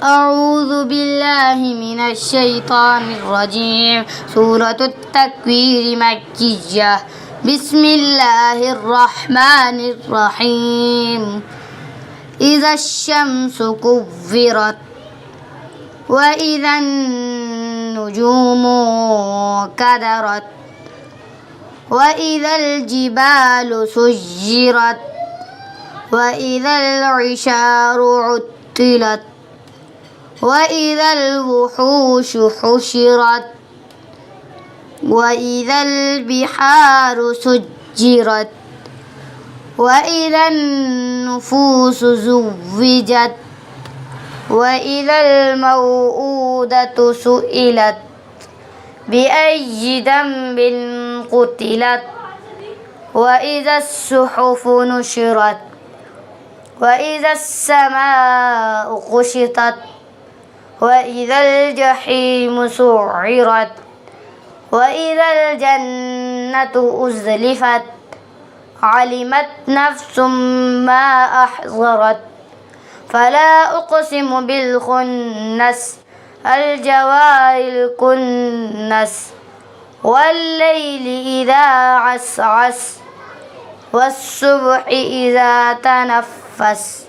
أعوذ بالله من الشيطان الرجيم. سورة التكوير مكية. بسم الله الرحمن الرحيم. إذا الشمس كورت وإذا النجوم كدرت وإذا الجبال سجرت وإذا العشار عطلت وإذا الوحوش حشرت وإذا البحار سجرت وإذا النفوس زوجت وإذا الموءودة سئلت بأي ذنب قتلت وإذا الصحف نشرت وإذا السماء كشطت وإذا الجحيم سعرت وإذا الجنة أزلفت علمت نفس ما أحضرت فلا أقسم بالخنس الجوار الكنس والليل إذا عسعس والصبح إذا تنفس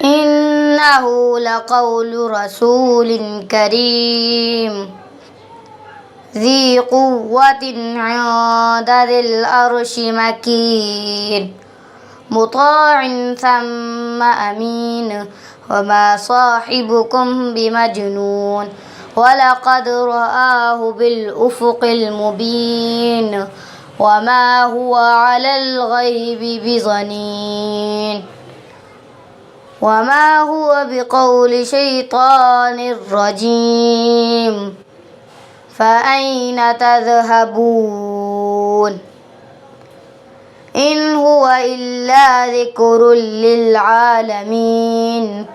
إنه لقول رسول كريم ذي قوة عند ذي العرش مكين مطاع ثم أمين وما صاحبكم بمجنون ولقد رآه بالأفق المبين وما هو على الغيب بضنين وما هو بقول شيطان رجيم فأين تذهبون إن هو إلا ذكر للعالمين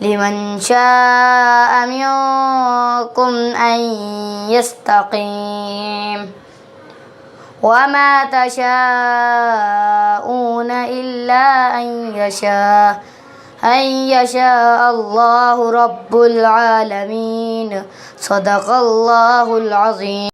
لمن شاء منكم أن يستقيم وما تشاءون إلا أن يشاء الله رب العالمين. صدق الله العظيم.